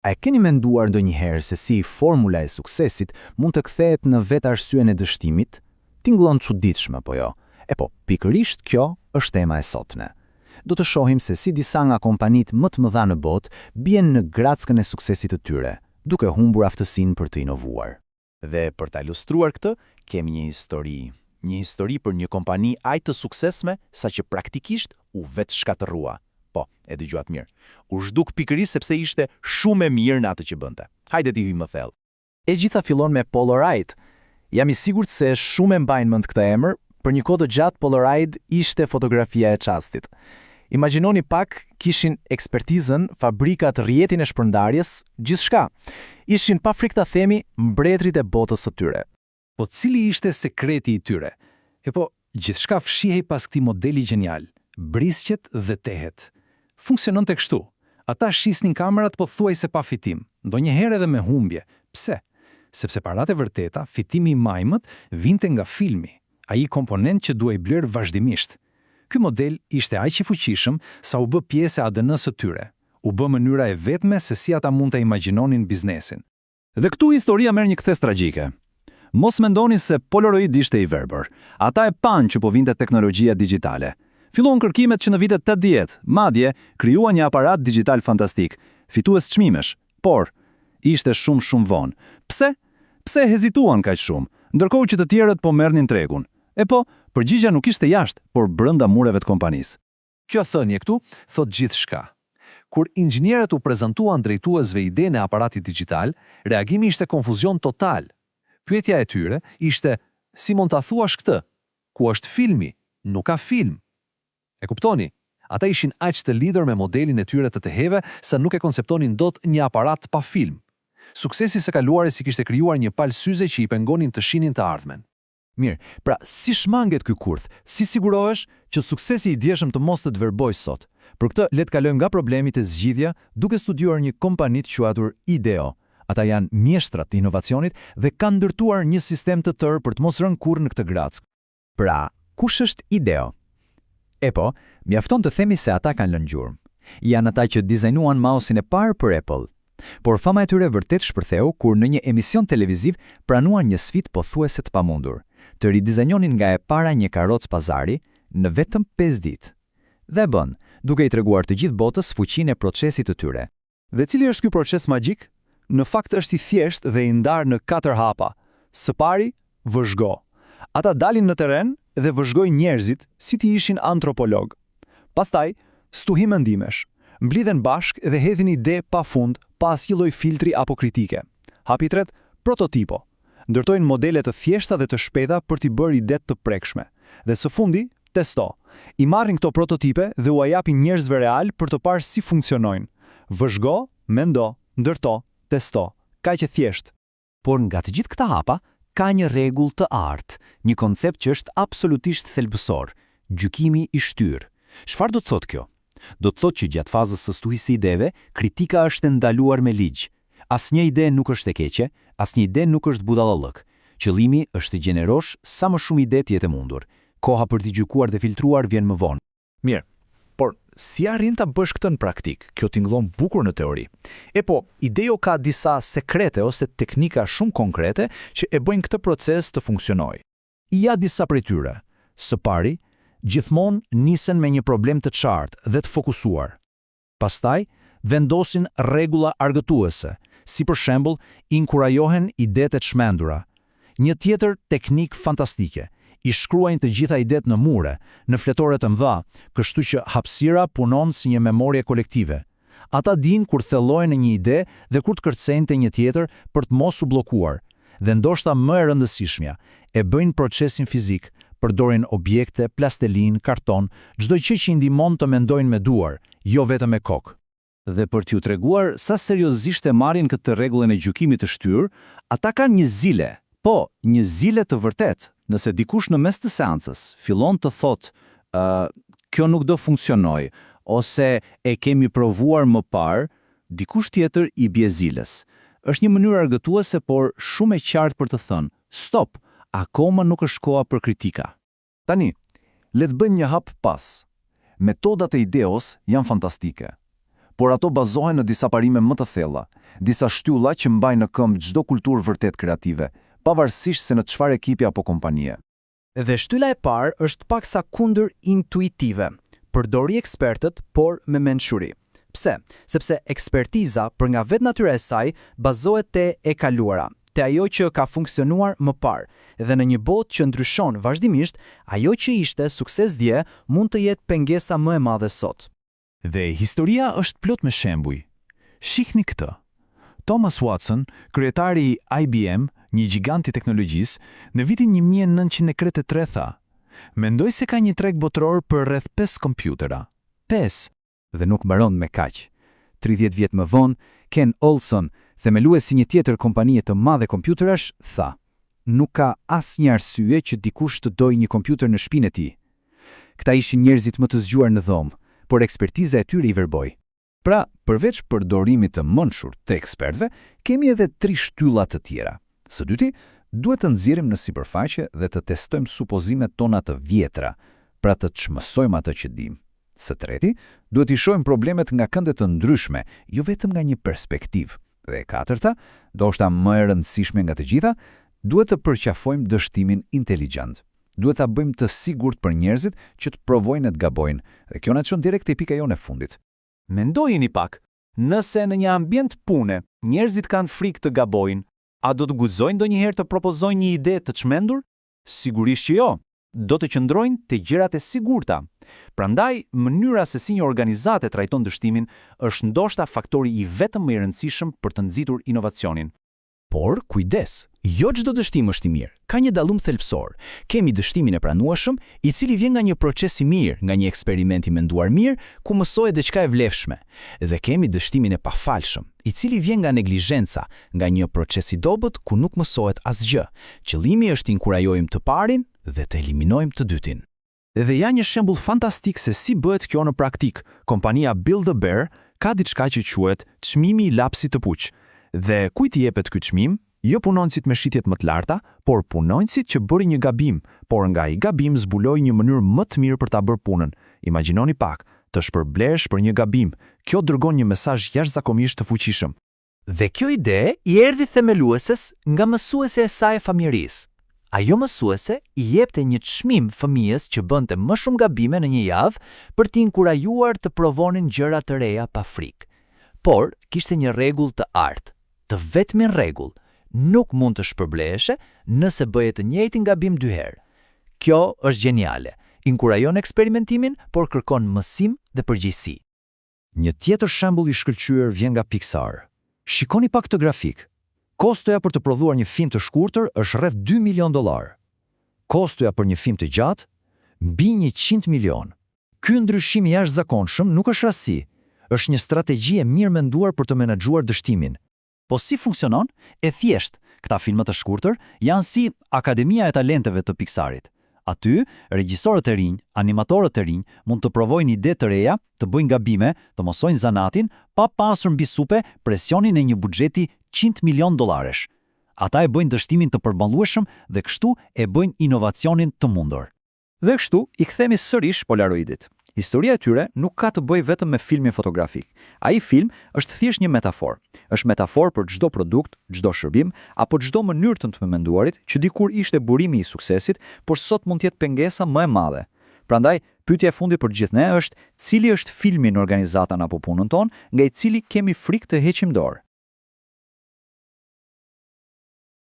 A e keni menduar ndonjëherë se si formula e suksesit mund të kthehet në vetë arsyen e dështimit? Tingëllon çuditshme, po jo? E po, pikërisht kjo është tema e sotme. Do të shohim se si disa nga kompanitë më të mëdha në botë bien në grackën e suksesit të tyre, duke humbur aftësinë për të inovuar. Dhe për ta ilustruar këtë, kemi një histori për një kompani aq të suksesshme saqë praktikisht u vetë shkatërrua. Po, e dëgjuat mirë. U zhduk pikërisht sepse ishte shumë e mirë në atë që bënte. Hajde t'i hyjmë më thellë. E gjitha fillon me Polaroid. Jam i sigurt se shumë e mbajnë mend këtë emër, për një kohë të gjatë Polaroid ishte fotografia e çastit. Imagjinoni pak, kishin ekspertizën, fabrikat, rrjetin e shpërndarjes, gjithçka. Ishin pa frikë ta themi mbretërit e botës së tyre. Po cili ishte sekreti i tyre? E po, gjithçka fshihej pas këtij modeli genial, brisqet dhe tehet. Funksionon të kështu. Ata shisnin kamerat po thuajse pa fitim, ndonjëherë edhe me humbje. Pse? Sepse paratë e vërteta, fitimi i majmët vinte nga filmi, ai komponent që duhej bler vazhdimisht. Ky model ishte aq i fuqishëm sa u bë pjesë e ADN-së së tyre. U bë mënyra e vetme se si ata mund të imagjinonin biznesin. Dhe këtu historia merr një kthes tragjike. Mos mendoni se Polaroid ishte i verbër. Ata e panë që po vinte teknologjia digjitale. Filluan kërkimet që në vitet 80, madje krijuan një aparat digital fantastik, fitues çmimesh, por ishte shumë vonë. Pse? Pse hezituan kaq shumë, ndërkohë që të tjerët po merrnin tregun? E po, përgjigjja nuk ishte jashtë, por brenda mureve të kompanisë. Kjo thënie këtu thot gjithçka. Kur inxhinierët u prezantuan drejtuesve idenë e aparatit digital, reagimi ishte konfuzion total. Pyetja e tyre ishte: si mund ta thuash këtë? Ku është filmi? Nuk ka film. E kuptoni? Ata ishin aq të lidhur me modelin e tyre të teheve sa nuk e konceptonin dot një aparat pa film. Suksesi së kaluares i kishte krijuar një palë syze që i pengonin të shihnin të ardhmen. Mirë, pra si shmanget ky kurth? Si sigurohesh që suksesi i dieshëm të mos të verbojë sot? Për këtë le të kalojmë nga problemet e zgjidhja duke studiuar një kompani të quajtur IDEO. Ata janë mjeshtrat të inovacionit dhe kanë ndërtuar një sistem të tërë për të mos rënë kurrë në këtë grack. Pra, kush është IDEO? E po, mjafton të themi se ata kanë lënë gjurmë. Janë ata që dizajnuan mouse-in e parë për Apple. Por fama e tyre vërtet shpërtheu kur në një emision televiziv pranuan një sfidë pothuajse të pamundur, të ridizajnonin nga e para një karrocë pazari në vetëm 5 ditë. Dhe bën, duke i treguar të gjithë botës fuqinë e procesit të tyre. Dhe cili është ky proces magjik? Në fakt është i thjeshtë dhe i ndarë në 4 hapa. Së pari, vëzhgo. Ata dalin në terren dhe vëzhgojnë njerëzit si ti ishin antropolog. Pastaj, stuhim mendimesh. Mblidhen bashk dhe hedhin ide pa fund, pa asnjë lloj filtri apo kritike. Hapi i tretë, prototipo. Ndërtojnë modele të thjeshta dhe të shpejta për t'i bërë ide të prekshme. Dhe së fundi, testo. I marrin këto prototipe dhe u japin njerëzve real për të parë si funksionojnë. Vëzhgo, mendo, ndërto, testo. Kaq e thjesht. Por nga të gjithë këta hapa, ka një rregull të artë, një koncept që është absolutisht thelbësor, gjykimi i shtyrë. Çfarë do të thotë kjo? Do të thotë që gjatë fazës së stuhisë së ideve, kritika është ndaluar me ligj. Asnjë ide nuk është e keqe, asnjë ide nuk është budallallëk. Qëllimi është të gjenerosh sa më shumë ide të jetë mundur. Koha për t'i gjykuar dhe filtruar vjen më vonë. Mirë, por si arrin ta bësh këtë në praktik? Kjo tingëllon bukur në teori. E po, IDEO ka disa sekrete ose teknika shumë konkrete që e bëjnë këtë proces të funksionojë. Ja disa prej tyre. Së pari, gjithmonë nisen me një problem të qartë dhe të fokusuar. Pastaj, vendosin rregulla argëtuese, si për shembull, inkurajohen idetë të çmendura. Një tjetër teknik fantastike, i shkruajnë të gjitha idet në mure, në fletore të mëdha, kështu që hapësira punon si një memorie kolektive. Ata dinë kur thellojnë një ide dhe kur të kërcejnë te një tjetër për të mos u bllokuar. Dhe ndoshta më e rëndësishmja, e bëjnë procesin fizik, përdorin objekte, plastelin, karton, çdo gjë që i ndihmon të mendojnë me duar, jo vetëm me kokë. Dhe për t'ju treguar sa seriozisht e marrin këtë rregullin e gjykimit të shtyrë, ata kanë një zile. Po, një zile të vërtet. Nëse dikush në mes të seancës fillon të thotë, kjo nuk do funksionoj, ose e kemi provuar më parë, dikush tjetër i bie ziles. Është një mënyrë argëtuese, por shumë e qartë për të thënë, stop, akoma nuk është koha për kritika. Tani, le të bëjmë një hap pas. Metodat e IDEOs janë fantastike. por ato bazohen në disa parime më të thella, disa shtylla që mbajnë në këmbë çdo kulturë vërtet kreative, pavarësisht se në çfarë ekipi apo kompanie. Dhe shtylla e parë është paksa kundër intuitive. Përdori ekspertët, por me mençuri. Pse? Sepse ekspertiza për nga vetë natyra e saj bazohet te e kaluara, te ajo që ka funksionuar më parë, dhe në një botë që ndryshon vazhdimisht, ajo që ishte sukses dje mund të jetë pengesa më e madhe sot. Dhe historia është plot me shembuj. Shihni këtë. Thomas Watson, kryetari i IBM, një gjigant i teknologjisë, në vitin 1943 tha: "Mendoj se ka një treg botëror për rreth 5 kompjutera." 5. Dhe nuk mbaron me kaq. 30 vjet më vonë, Ken Olson, themeluesi një tjetër kompanie të madhe kompjuterash, tha: "Nuk ka asnjë arsye që dikush të dojë një kompjuter në shtëpinë e tij." Këta ishin njerëzit më të zgjuar në dhomë, por ekspertiza e tyre i verboi. Pra, përveç përdorimit të mençur të ekspertëve, kemi edhe 3 shtylla të tjera. Së dyti, duhet të nxjerrim në sipërfaqe dhe të testojmë supozimet tona të vjetra, pra të çmësojmë atë që dimë. Së treti, duhet i shohim problemet nga kënde të ndryshme, jo vetëm nga një perspektivë. Dhe e katërta, ndoshta më e rëndësishme nga të gjitha, duhet të përqafojmë dështimin inteligjent. Duhet ta bëjmë të sigurt për njerëzit që të provojnë e të gabojnë, dhe kjo na çon direkt te pika jone e fundit. Mendojini pak, nëse në një ambient pune, njerëzit kanë frikë të gabojnë, a do të guxojnë ndonjëherë të propozojnë një ide të çmendur? Sigurisht që jo. Do të qëndrojnë te gjërat e sigurta. Prandaj, mënyra se si një organizatë trajton dështimin është ndoshta faktori i vetëm më i rëndësishëm për të nxitur inovacionin. Por, kujdes, jo çdo dështim është i mirë. Ka një dallum thelbësor. Kemi dështimin e pranueshëm, i cili vjen nga një proces i mirë, nga një eksperiment i menduar mirë, ku mësohet diçka e vlefshme. Dhe kemi dështimin e pafalshëm, i cili vjen nga neglizhenca, nga një proces i dobët ku nuk mësohet asgjë. Qëllimi është të inkurajojmë të parin dhe të eliminojmë të dytin. Dhe ja një shembull fantastik se si bëhet kjo në praktik. Kompania Build a Bear ka diçka që quhet çmimi i lapsit të puq. Dhe kujt i jepet ky çmim? Jo punonësit me shitjet më të larta, por punonësit që bëri një gabim, por nga ai gabim zbuloi një mënyrë më të mirë për ta bërë punën. Imagjinoni pak, të shpërblesh për një gabim. Kjo dërgon një mesazh jashtëzakonisht të fuqishëm. Dhe kjo ide i erdhi themelueses nga mësuesja e saj e familjerisë. Ajo mësuese i jepte një çmim fëmijës që bënte më shumë gabime në një javë për t'i inkurajuar të provonin gjëra të reja pa frikë. Por kishte një rregull të artë, të vetmin rregull: nuk mund të shpërbleheshe nëse bëje të njëjtin gabim 2 herë. Kjo është geniale. Inkurajon eksperimentimin, por kërkon mësim dhe përgjegjësi. Një tjetër shembull i shkëlqyer vjen nga Pixar. Shikoni pak këtë grafik. Kostoja për të prodhuar një film të shkurtër është rreth $2 milion. Kostoja për një film të gjatë mbi 100 milion. Ky ndryshim i jashtëzakonshëm nuk është rasti, është një strategji e mirë menduar për të menaxhuar dështimin. Po si funksionon? E thjesht, këta filma të shkurtër janë si Akademia e Talenteve të Pixarit. Aty, regjisorët e rinj, animatorët e rinj mund të provojnë ide të reja, të bëjnë gabime, të mësojnë zanatin, pa pasur mbi supe presionin e një buxheti $100 milion. Ata e bëjnë dështimin të përballueshëm dhe kështu e bëjnë inovacionin të mundur. Dhe kështu i kthemi sërish Polaroidit. Historia e tyre nuk ka të bëjë vetëm me filmin fotografik. Ai film është thjesht një metaforë. Është metaforë për çdo produkt, çdo shërbim apo çdo mënyrë të menduarit që dikur ishte burimi i suksesit, por sot mund të jetë pengesa më e madhe. Prandaj, pyetja e fundit për gjithë ne është: cili është filmi në organizatën apo punën tonë nga i cili kemi frikë të heqim dorë?